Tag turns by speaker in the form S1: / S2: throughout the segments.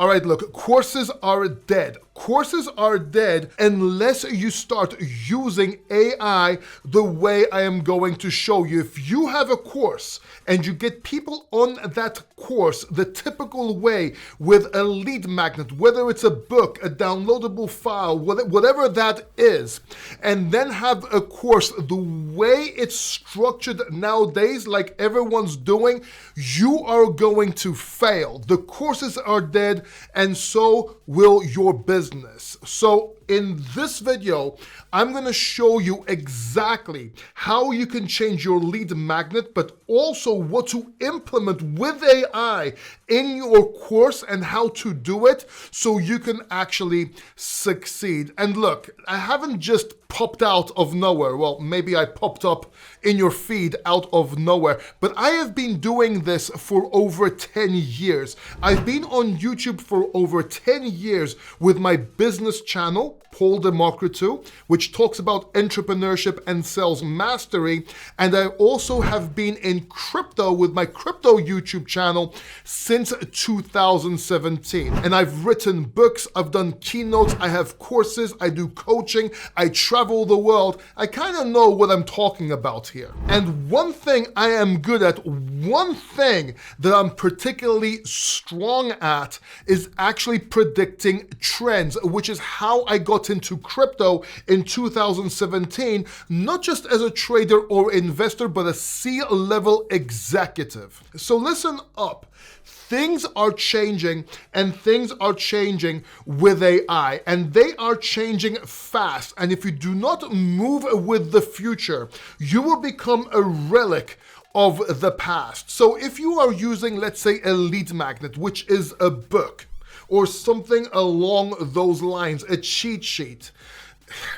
S1: All right, look, courses are dead. Courses are dead unless you start using AI the way I am going to show you. If you have a course and you get people on that course the typical way with a lead magnet, whether it's a book, a downloadable file, whatever that is, and then have a course the way it's structured nowadays, like everyone's doing, you are going to fail. The courses are dead, and so will your business. So in this video, I'm going to show you exactly how you can change your lead magnet, but also what to implement with AI in your course and how to do it so you can actually succeed. And look, I haven't just popped out of nowhere. Well, maybe I popped up in your feed out of nowhere, but I have been doing this for over 10 years. I've been on YouTube for over 10 years with my business channel, Paul Democritou, which talks about entrepreneurship and sales mastery. And I also have been in crypto with my crypto YouTube channel since 2017. And I've written books, I've done keynotes, I have courses, I do coaching, I travel the world. I kind of know what I'm talking about here. And one thing I am good at, one thing that I'm particularly strong at is actually predicting trends, which is how I got into crypto in 2017, not just as a trader or investor, but a C-level executive. So listen up. Things are changing, and things are changing with AI, and they are changing fast. And if you do not move with the future, you will become a relic of the past. So if you are using, let's say, a lead magnet, which is a book, or something along those lines, a cheat sheet,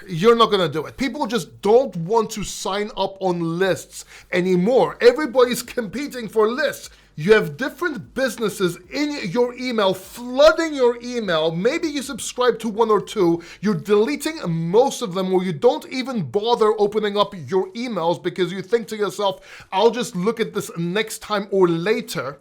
S1: you're not gonna do it. People just don't want to sign up on lists anymore. Everybody's competing for lists. You have different businesses in your email, flooding your email. Maybe you subscribe to one or two. You're deleting most of them, or you don't even bother opening up your emails because you think to yourself, I'll just look at this next time or later.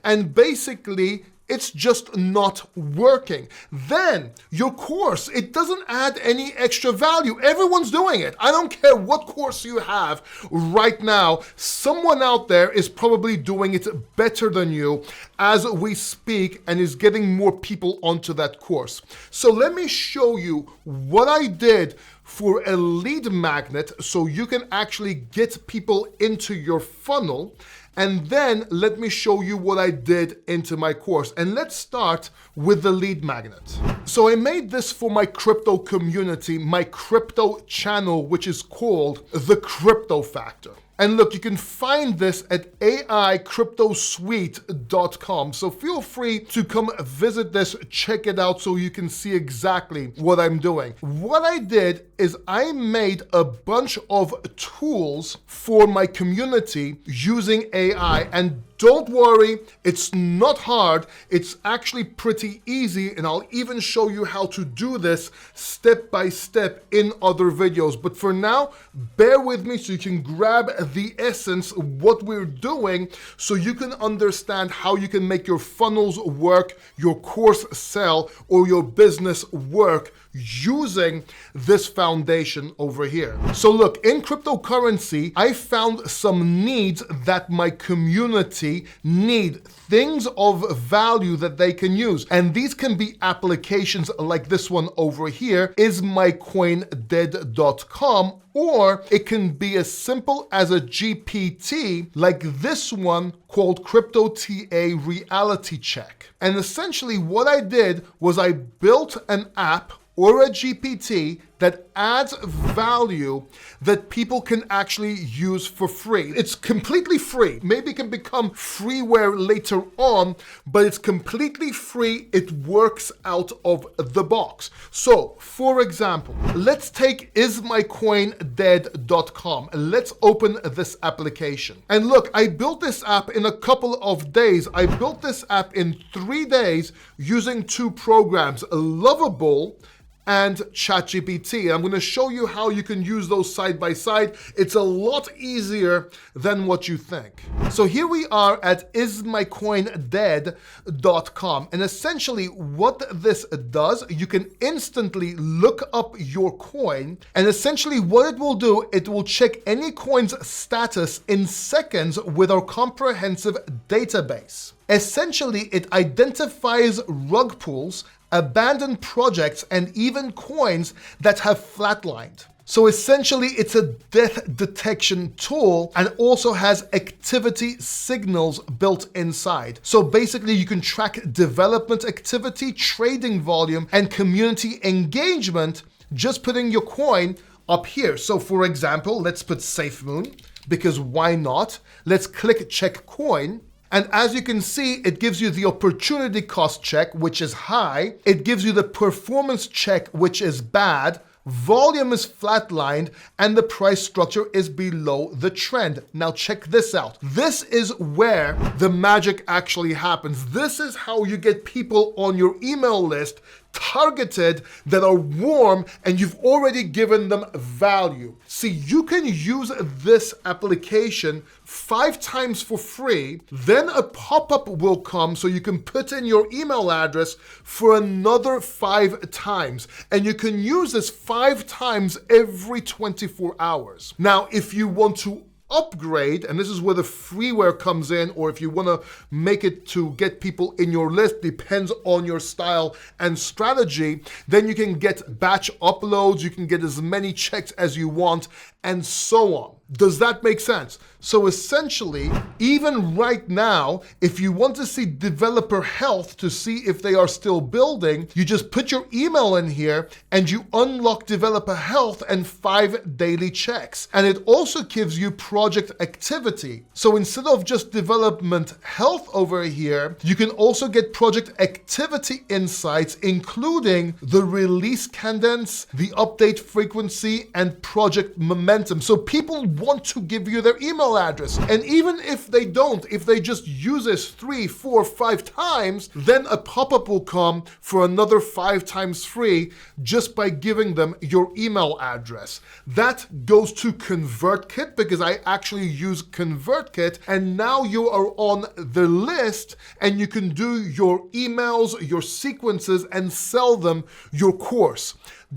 S1: And basically, it's just not working. Then your course, it doesn't add any extra value. Everyone's doing it. I don't care what course you have right now. Someone out there is probably doing it better than you as we speak and is getting more people onto that course. So let me show you what I did for a lead magnet so you can actually get people into your funnel. And then let me show you what I did into my course. And let's start with the lead magnet. So I made this for my crypto community, my crypto channel, which is called The Crypto Factor. And look, you can find this at aicryptosuite.com. So feel free to come visit this, check it out so you can see exactly what I'm doing. What I did is I made a bunch of tools for my community using AI. And don't worry, it's not hard. It's actually pretty easy, and I'll even show you how to do this step by step in other videos. But for now, bear with me so you can grab the essence of what we're doing so you can understand how you can make your funnels work, your course sell, or your business work using this foundation over here. So look, in cryptocurrency, I found some needs that my community need, things of value that they can use. And these can be applications like this one over here, ismycoindead.com, or it can be as simple as a GPT like this one called Crypto TA Reality Check. And essentially what I did was I built an app or a GPT that adds value that people can actually use for free. It's completely free. Maybe it can become freeware later on, but it's completely free. It works out of the box. So, for example, let's take ismycoindead.com. Let's open this application. And look, I built this app in a couple of days. I built this app in 3 days using 2 programs, Lovable and ChatGPT. I'm going to show you how you can use those side by side. It's a lot easier than what you think. So here we are at ismycoindead.com. And essentially what this does, you can instantly look up your coin. And essentially what it will do, it will check any coin's status in seconds with our comprehensive database. Essentially, it identifies rug pulls, abandoned projects, and even coins that have flatlined. So essentially, it's a death detection tool and also has activity signals built inside. So basically, you can track development activity, trading volume, and community engagement just putting your coin up here. So for example, let's put SafeMoon, because why not? Let's click check coin. And as you can see, it gives you the opportunity cost check, which is high. It gives you the performance check, which is bad. Volume is flatlined and the price structure is below the trend. Now check this out. This is where the magic actually happens. This is how you get people on your email list targeted that are warm and you've already given them value. See, you can use this application 5 times for free, then a pop-up will come so you can put in your email address for another 5 times. And you can use this 5 times every 24 hours. Now, if you want to upgrade, and this is where the freeware comes in, or if you want to make it to get people in your list, depends on your style and strategy, then you can get batch uploads, you can get as many checks as you want, and so on. Does that make sense? So essentially, even right now, if you want to see developer health to see if they are still building, you just put your email in here and you unlock developer health and 5 daily checks. And it also gives you project activity. So instead of just development health over here, you can also get project activity insights, including the release cadence, the update frequency, and project momentum. So people want to give you their email address. And even if they don't, if they just use this 3, 4, 5 times, then a pop-up will come for another 5 times free just by giving them your email address. That goes to ConvertKit because I actually use ConvertKit, and now you are on the list and you can do your emails, your sequences, and sell them your course.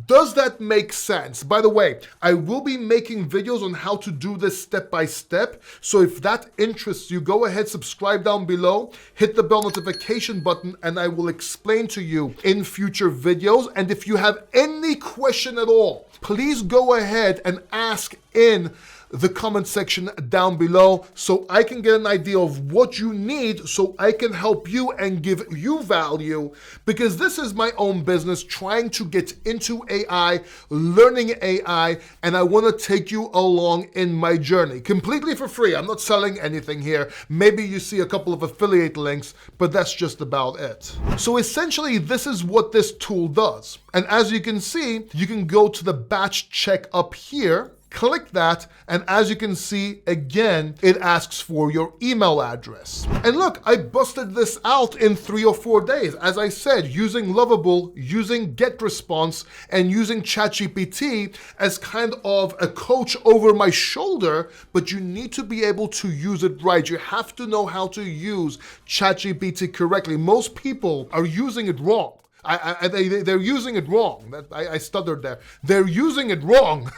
S1: Does that make sense? By the way, I will be making videos on how to do this step by step. So if that interests you, go ahead, subscribe down below, hit the bell notification button, and I will explain to you in future videos. And if you have any question at all, please go ahead and ask in the comment section down below so I can get an idea of what you need so I can help you and give you value, because this is my own business trying to get into AI, learning AI, and I want to take you along in my journey completely for free. I'm not selling anything here. Maybe you see a couple of affiliate links, but that's just about it. So essentially, this is what this tool does. And as you can see, you can go to the batch check up here, click that, and as you can see, again, it asks for your email address. And look, I busted this out in 3 or 4 days. As I said, using Lovable, using GetResponse, and using ChatGPT as kind of a coach over my shoulder, but you need to be able to use it right. You have to know how to use ChatGPT correctly. Most people are using it wrong. They're using it wrong. I stuttered there. They're using it wrong.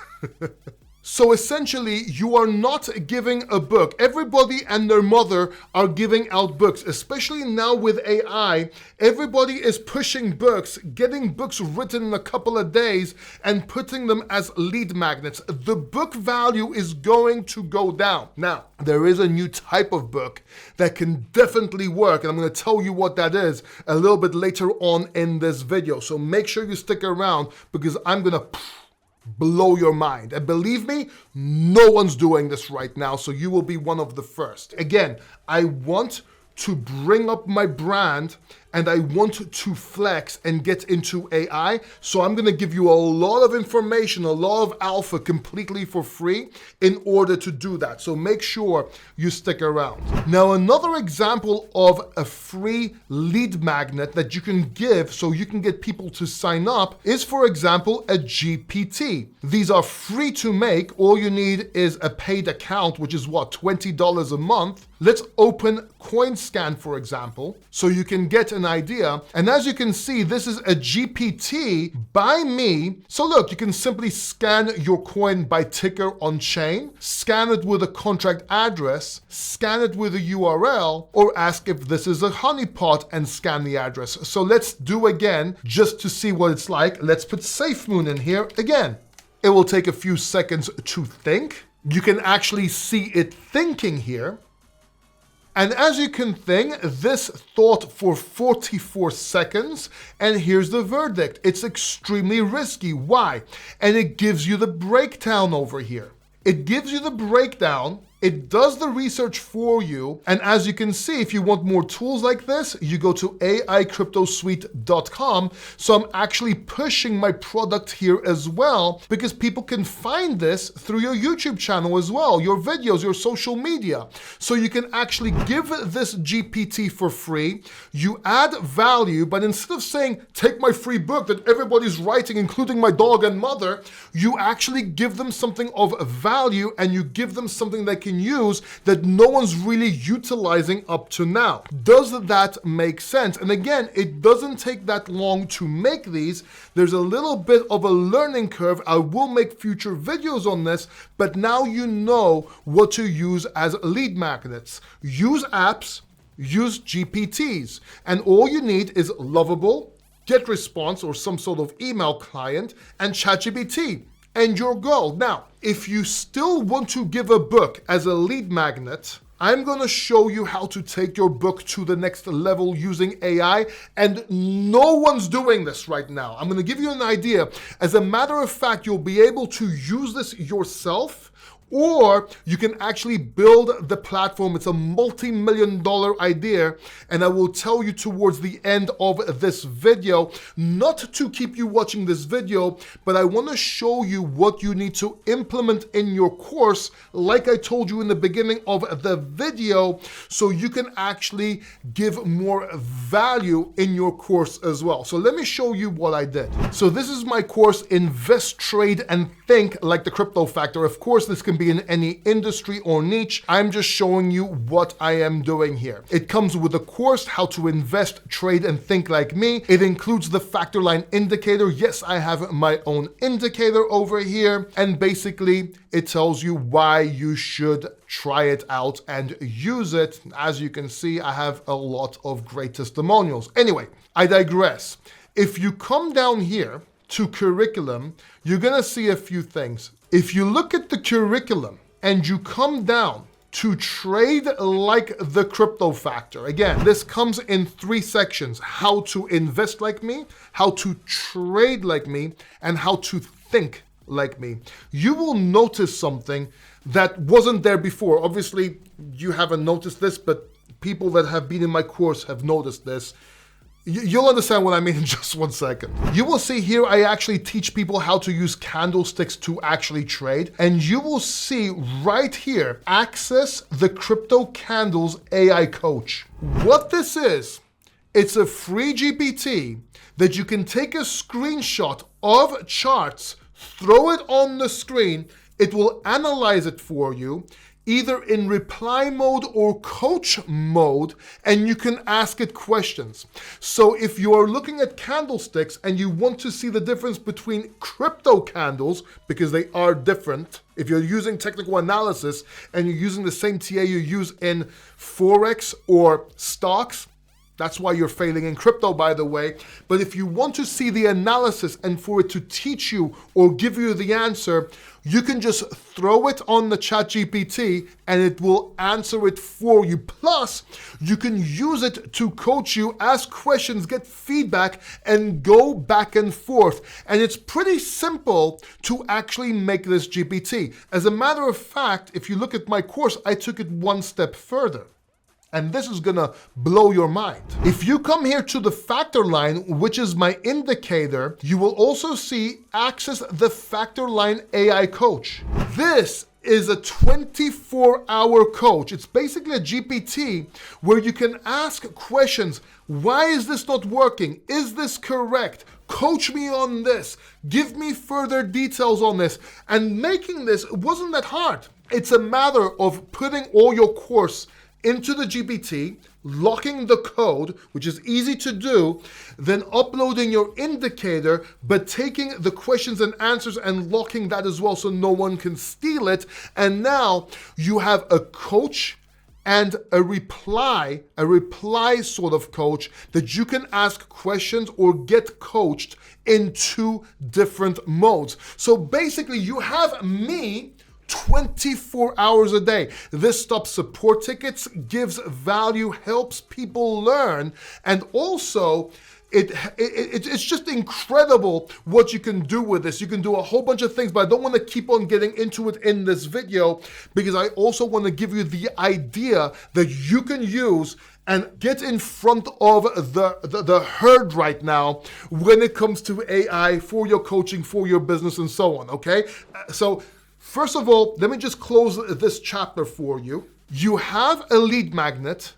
S1: So essentially, you are not giving a book. Everybody and their mother are giving out books, especially now with AI. Everybody is pushing books, getting books written in a couple of days and putting them as lead magnets. The book value is going to go down. Now, there is a new type of book that can definitely work, and I'm going to tell you what that is a little bit later on in this video. So make sure you stick around because I'm going to blow your mind. And believe me, no one's doing this right now, so you will be one of the first. Again, I want to bring up my brand and I want to flex and get into AI. So I'm gonna give you a lot of information, a lot of alpha completely for free in order to do that. So make sure you stick around. Now, another example of a free lead magnet that you can give so you can get people to sign up is, for example, a GPT. These are free to make. All you need is a paid account, which is what, $20 a month. Let's open CoinScan, for example, so you can get an idea. And as you can see, this is a GPT by me. So look, you can simply scan your coin by ticker on chain, scan it with a contract address, scan it with a URL, or ask if this is a honeypot and scan the address. So let's do again, just to see what it's like. Let's put SafeMoon in here again. It will take a few seconds to think. You can actually see it thinking here. And as you can think, this thought for 44 seconds, and here's the verdict. It's extremely risky. Why? And it gives you the breakdown over here. It gives you the breakdown. It does the research for you. And as you can see, if you want more tools like this, you go to AICryptoSuite.com. So I'm actually pushing my product here as well, because people can find this through your YouTube channel as well, your videos, your social media. So you can actually give this GPT for free. You add value, but instead of saying, take my free book that everybody's writing, including my dog and mother, you actually give them something of value, and you give them something they can use that no one's really utilizing up to now. Does that make sense? And again, it doesn't take that long to make these. There's a little bit of a learning curve. I will make future videos on this, but now you know what to use as lead magnets. Use apps, use GPTs, and all you need is Lovable, GetResponse, or some sort of email client, and ChatGPT. And your goal. Now, if you still want to give a book as a lead magnet, I'm going to show you how to take your book to the next level using AI, and no one's doing this right now. I'm going to give you an idea. As a matter of fact, you'll be able to use this yourself, or you can actually build the platform. It's a multi-million-dollar idea, and I will tell you towards the end of this video, not to keep you watching this video, but I want to show you what you need to implement in your course, like I told you in the beginning of the video, so you can actually give more value in your course as well. So let me show you what I did. So this is my course, Invest, Trade, and Think Like the Crypto Factor. Of course, this can be in any industry or niche. I'm just showing you what I am doing here. It comes with a course, how to invest, trade, and think like me. It includes the factor line indicator. Yes, I have my own indicator over here. And basically, it tells you why you should try it out and use it. As you can see, I have a lot of great testimonials. Anyway, I digress. If you come down here to curriculum, you're gonna see a few things. If you look at the curriculum and you come down to Trade Like the Crypto Factor, again, this comes in 3 sections: how to invest like me, how to trade like me, and how to think like me. You will notice something that wasn't there before. Obviously, you haven't noticed this, but people that have been in my course have noticed this. You'll understand what I mean in just 1 second. You will see here, I actually teach people how to use candlesticks to actually trade. And you will see right here, Access the Crypto Candles AI Coach. What this is, it's a free GPT that you can take a screenshot of charts, throw it on the screen, it will analyze it for you, either in reply mode or coach mode, and you can ask it questions. So if you are looking at candlesticks and you want to see the difference between crypto candles, because they are different, if you're using technical analysis and you're using the same TA you use in Forex or stocks, that's why you're failing in crypto, by the way. But if you want to see the analysis and for it to teach you or give you the answer, you can just throw it on the ChatGPT and it will answer it for you. Plus, you can use it to coach you, ask questions, get feedback, and go back and forth. And it's pretty simple to actually make this GPT. As a matter of fact, if you look at my course, I took it 1 step further. And this is gonna blow your mind. If you come here to the factor line, which is my indicator, you will also see access the factor line AI coach. This is a 24-hour coach. It's basically a GPT where you can ask questions. Why is this not working? Is this correct? Coach me on this. Give me further details on this. And making this wasn't that hard. It's a matter of putting all your course into the GPT, locking the code, which is easy to do, then uploading your indicator, but taking the questions and answers and locking that as well so no one can steal it. And now you have a coach and a reply sort of coach that you can ask questions or get coached in 2 different modes. So basically you have me 24 hours a day. This stops support tickets, gives value, helps people learn, and also it's just incredible what you can do with this. You can do a whole bunch of things, but I don't want to keep on getting into it in this video because I also want to give you the idea that you can use and get in front of the herd right now when it comes to AI for your coaching, for your business, and so on, okay? So first of all, let me just close this chapter for you. You have a lead magnet.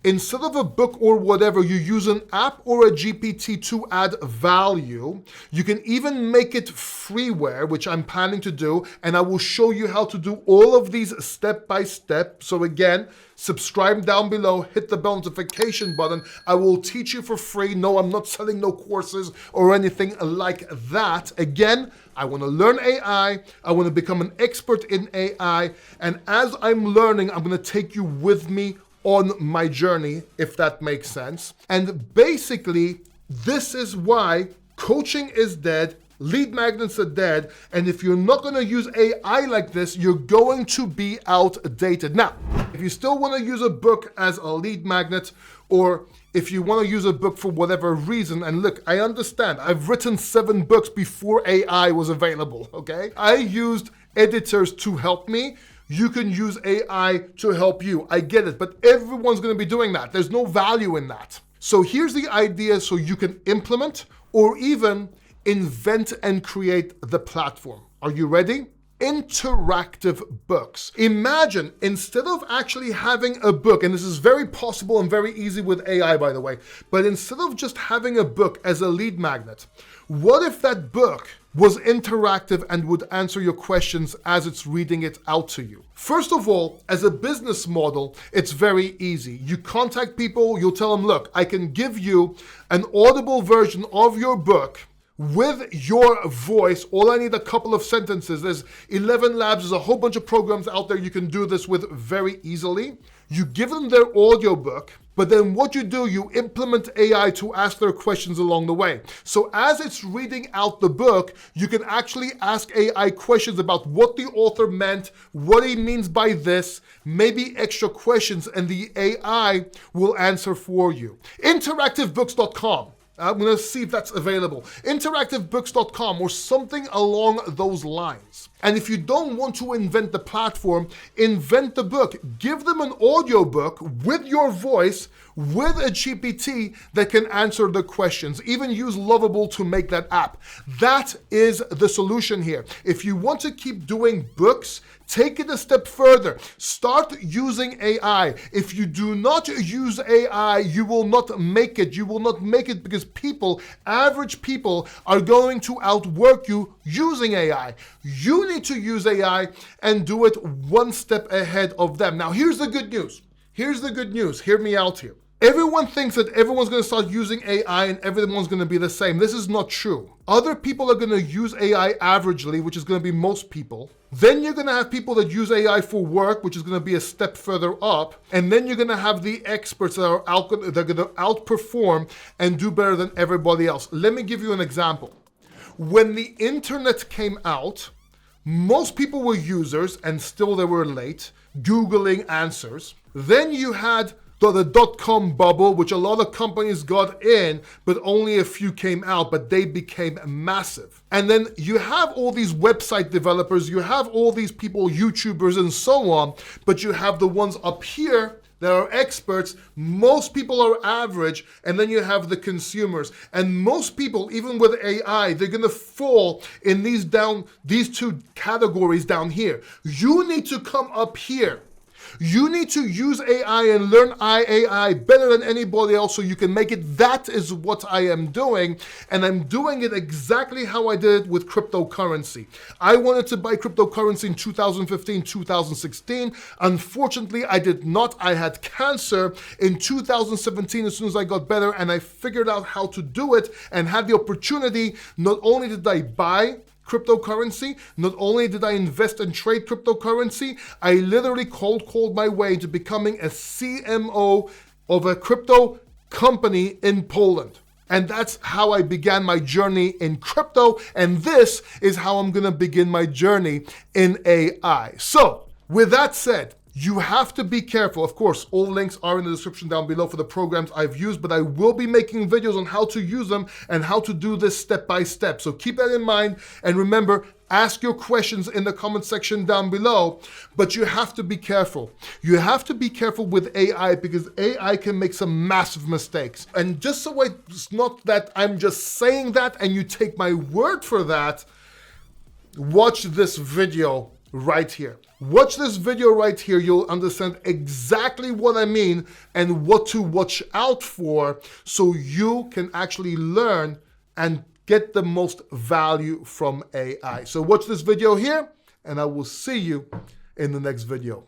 S1: Instead of a book or whatever, you use an app or a GPT to add value. You can even make it freeware, which I'm planning to do, and I will show you how to do all of these step by step. So again, subscribe down below, hit the bell notification button. I will teach you for free. No, I'm not selling no courses or anything like that. Again, I want to learn AI. I want to become an expert in AI. And as I'm learning, I'm going to take you with me on my journey, if that makes sense. And basically, this is why coaching is dead, lead magnets are dead, and if you're not going to use AI like this, you're going to be outdated. Now, if you still want to use a book as a lead magnet, or if you want to use a book for whatever reason, and look, I understand, I've written 7 books before AI was available, okay? I used editors to help me. You can use AI to help you. I get it, but everyone's going to be doing that. There's no value in that. So here's the idea so you can implement or even invent and create the platform. Are you ready? Interactive books. Imagine instead of actually having a book, and this is very possible and very easy with AI, by the way, but instead of just having a book as a lead magnet, what if that book was interactive and would answer your questions as it's reading it out to you? First of all, as a business model, it's very easy. You contact people, you'll tell them, look, I can give you an audible version of your book with your voice. All I need a couple of sentences. There's 11 labs, there's a whole bunch of programs out there you can do this with very easily. You give them their audiobook, but then what you do, you implement AI to ask their questions along the way. So as it's reading out the book, you can actually ask AI questions about what the author meant, what he means by this, maybe extra questions, and the AI will answer for you. Interactivebooks.com. I'm going to see if that's available. Interactivebooks.com or something along those lines. And if you don't want to invent the platform, invent the book. Give them an audiobook with your voice, with a GPT that can answer the questions. Even use Lovable to make that app. That is the solution here. If you want to keep doing books, take it a step further. Start using AI. If you do not use AI, you will not make it. You will not make it because people, average people, are going to outwork you using AI. You need to use AI and do it one step ahead of them. Now, here's the good news. Here's the good news. Hear me out here. Everyone thinks that everyone's going to start using AI and everyone's going to be the same. This is not true. Other people are going to use AI averagely, which is going to be most people. Then you're going to have people that use AI for work, which is going to be a step further up. And then you're going to have the experts that are they're going to outperform and do better than everybody else. Let me give you an example. When the internet came out, most people were users and still they were late, Googling answers. Then you had the dot-com bubble, which a lot of companies got in, but only a few came out, but they became massive. And then you have all these website developers, you have all these people, YouTubers and so on, but you have the ones up here There are experts, most people are average, and then you have the consumers. And most people, even with AI, they're gonna fall in these two categories down here. You need to come up here. You need to use AI and learn AI better than anybody else so you can make it. That is what I am doing, and I'm doing it exactly how I did it with cryptocurrency. I wanted to buy cryptocurrency in 2015, 2016. Unfortunately, I did not. I had cancer in 2017 as soon as I got better, and I figured out how to do it and had the opportunity. Not only did I buy cryptocurrency, not only did I invest and trade cryptocurrency, I literally cold my way into becoming a CMO of a crypto company in Poland. And that's how I began my journey in crypto, and this is how I'm gonna begin my journey in AI. So, with that said, you have to be careful. Of course, all links are in the description down below for the programs I've used, but I will be making videos on how to use them and how to do this step by step. So keep that in mind, and remember, ask your questions in the comment section down below, but you have to be careful. You have to be careful with AI because AI can make some massive mistakes. And just so it's not that I'm just saying that and you take my word for that, watch this video right here. Watch this video right here. You'll understand exactly what I mean and what to watch out for so you can actually learn and get the most value from AI. So watch this video here, and I will see you in the next video.